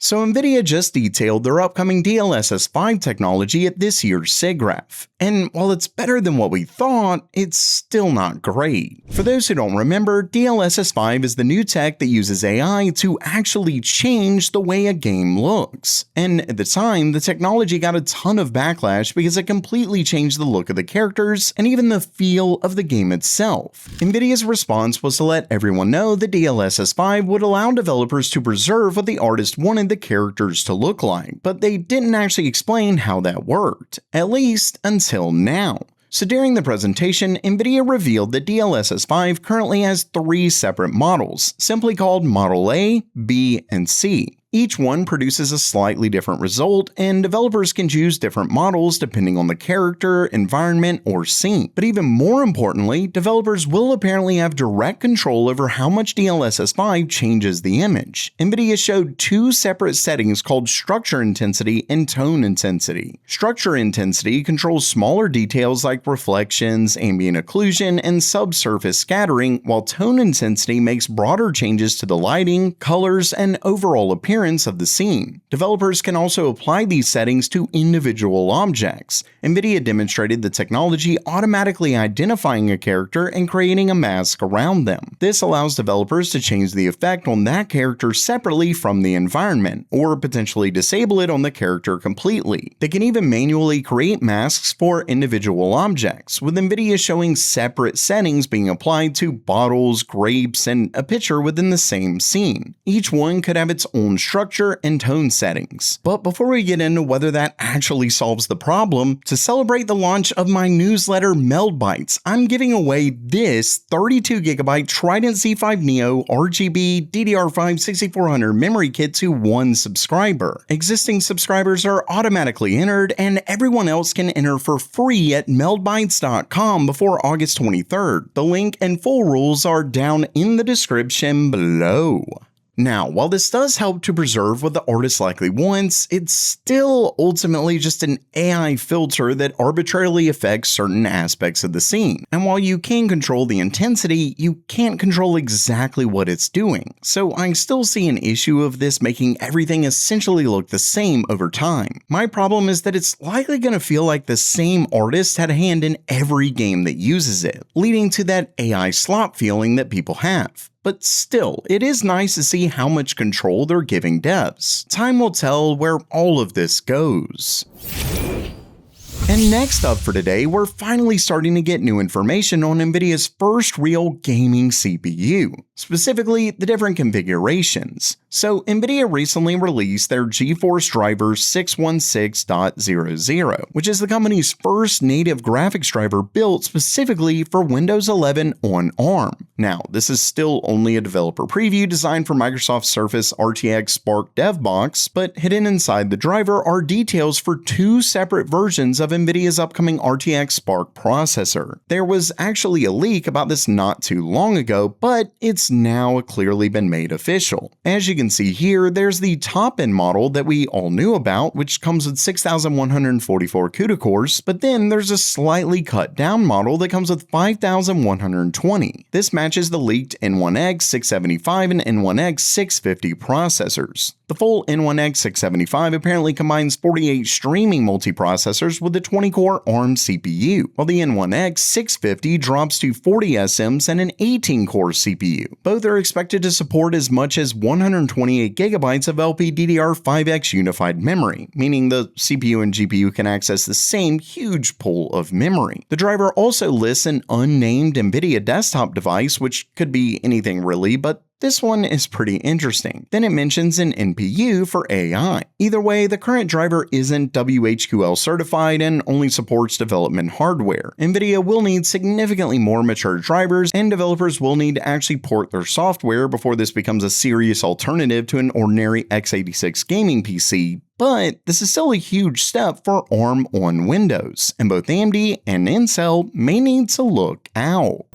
So Nvidia just detailed their upcoming DLSS 5 technology at this year's SIGGRAPH. And while it's better than what we thought, it's still not great. For those who don't remember, DLSS 5 is the new tech that uses AI to actually change the way a game looks. And at the time, the technology got a ton of backlash because it completely changed the look of the characters and even the feel of the game itself. Nvidia's response was to let everyone know that DLSS 5 would allow developers to preserve what the artist wanted the characters to look like, but they didn't actually explain how that worked, at least until now. So during the presentation, Nvidia revealed that DLSS 5 currently has 3 separate models, simply called Model A, B, and C. Each one produces a slightly different result, and developers can choose different models depending on the character, environment, or scene. But even more importantly, developers will apparently have direct control over how much DLSS 5 changes the image. Nvidia showed 2 separate settings called Structure Intensity and Tone Intensity. Structure Intensity controls smaller details like reflections, ambient occlusion, and subsurface scattering, while Tone Intensity makes broader changes to the lighting, colors, and overall appearance of the scene. Developers can also apply these settings to individual objects. Nvidia demonstrated the technology automatically identifying a character and creating a mask around them. This allows developers to change the effect on that character separately from the environment, or potentially disable it on the character completely. They can even manually create masks for individual objects, with Nvidia showing separate settings being applied to bottles, grapes, and a picture within the same scene. Each one could have its own structure and tone settings. But before we get into whether that actually solves the problem, to celebrate the launch of my newsletter Meld Bytes, I'm giving away this 32GB Trident Z5 Neo RGB DDR5 6400 memory kit to 1 subscriber. Existing subscribers are automatically entered, and everyone else can enter for free at meldbytes.com before August 23rd. The link and full rules are down in the description below. Now, while this does help to preserve what the artist likely wants, it's still ultimately just an AI filter that arbitrarily affects certain aspects of the scene. And while you can control the intensity, you can't control exactly what it's doing. So I still see an issue of this making everything essentially look the same over time. My problem is that it's likely going to feel like the same artist had a hand in every game that uses it, leading to that AI slop feeling that people have. But still, it is nice to see how much control they're giving devs. Time will tell where all of this goes. And next up for today, we're finally starting to get new information on Nvidia's first real gaming CPU, specifically the different configurations. So Nvidia recently released their GeForce driver 616.00, which is the company's first native graphics driver built specifically for Windows 11 on ARM. Now, this is still only a developer preview designed for Microsoft Surface RTX Spark DevBox, but hidden inside the driver are details for 2 separate versions of Nvidia's upcoming RTX Spark processor. There was actually a leak about this not too long ago, but it's now clearly been made official. As you can see here, there's the top-end model that we all knew about, which comes with 6,144 CUDA cores, but then there's a slightly cut-down model that comes with 5,120. This matches the leaked N1X 675 and N1X 650 processors. The full N1X 675 apparently combines 48 streaming multiprocessors with a 20-core ARM CPU, while the N1X 650 drops to 40 SMs and an 18-core CPU. Both are expected to support as much as 128GB of LPDDR5X unified memory, meaning the CPU and GPU can access the same huge pool of memory. The driver also lists an unnamed Nvidia desktop device, which could be anything really, but this one is pretty interesting. Then it mentions an NPU for AI. Either way, the current driver isn't WHQL certified and only supports development hardware. Nvidia will need significantly more mature drivers, and developers will need to actually port their software before this becomes a serious alternative to an ordinary x86 gaming PC. But this is still a huge step for ARM on Windows, and both AMD and Intel may need to look out.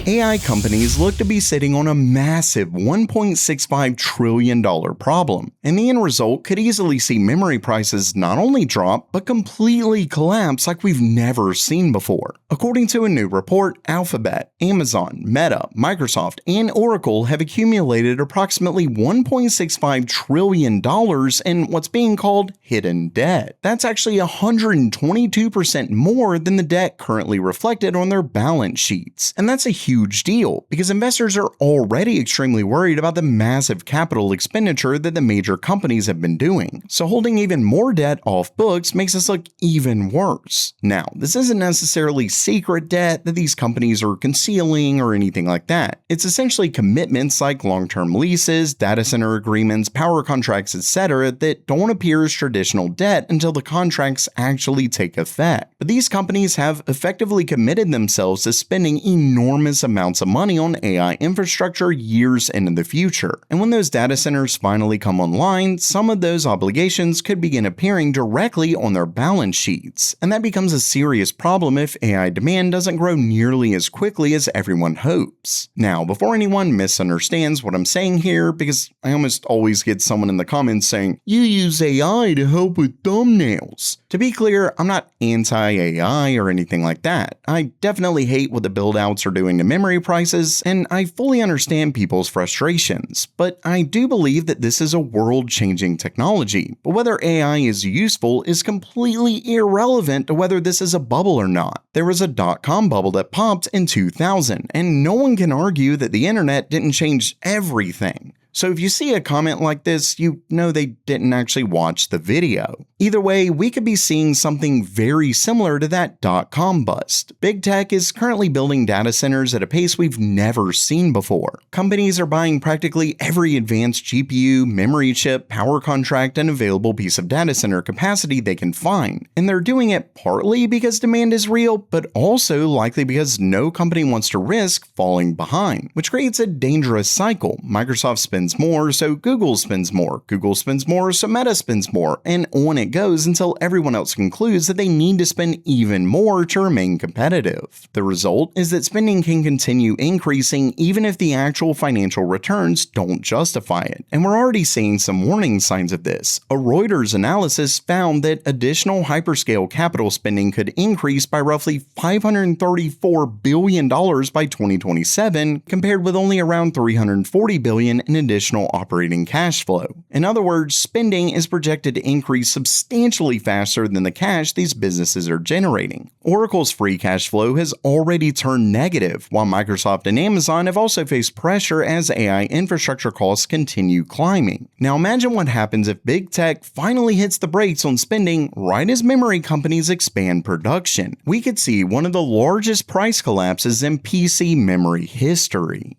AI companies look to be sitting on a massive $1.65 trillion problem, and the end result could easily see memory prices not only drop, but completely collapse like we've never seen before. According to a new report, Alphabet, Amazon, Meta, Microsoft, and Oracle have accumulated approximately $1.65 trillion in what's being called hidden debt. That's actually 122% more than the debt currently reflected on their balance sheets, and that's a huge deal because investors are already extremely worried about the massive capital expenditure that the major companies have been doing. So holding even more debt off books makes us look even worse. Now, this isn't necessarily secret debt that these companies are concealing or anything like that. It's essentially commitments like long-term leases, data center agreements, power contracts, etc. that don't appear as traditional debt until the contracts actually take effect. But these companies have effectively committed themselves to spending enormous amounts of money on AI infrastructure years into the future. And when those data centers finally come online, some of those obligations could begin appearing directly on their balance sheets. And that becomes a serious problem if AI demand doesn't grow nearly as quickly as everyone hopes. Now, before anyone misunderstands what I'm saying here, because I almost always get someone in the comments saying, "You use AI to help with thumbnails." To be clear, I'm not anti-AI or anything like that. I definitely hate what the build-outs are doing to memory prices, and I fully understand people's frustrations, but I do believe that this is a world-changing technology. But whether AI is useful is completely irrelevant to whether this is a bubble or not. There was a dot-com bubble that popped in 2000, and no one can argue that the internet didn't change everything. So if you see a comment like this, you know they didn't actually watch the video. Either way, we could be seeing something very similar to that dot-com bust. Big tech is currently building data centers at a pace we've never seen before. Companies are buying practically every advanced GPU, memory chip, power contract, and available piece of data center capacity they can find. And they're doing it partly because demand is real, but also likely because no company wants to risk falling behind, which creates a dangerous cycle. Microsoft spends more, so Google spends more. Google spends more, so Meta spends more, and on it goes until everyone else concludes that they need to spend even more to remain competitive. The result is that spending can continue increasing even if the actual financial returns don't justify it. And we're already seeing some warning signs of this. A Reuters analysis found that additional hyperscale capital spending could increase by roughly $534 billion by 2027, compared with only around $340 billion in additional operating cash flow. In other words, spending is projected to increase substantially faster than the cash these businesses are generating. Oracle's free cash flow has already turned negative, while Microsoft and Amazon have also faced pressure as AI infrastructure costs continue climbing. Now imagine what happens if big tech finally hits the brakes on spending right as memory companies expand production. We could see one of the largest price collapses in PC memory history.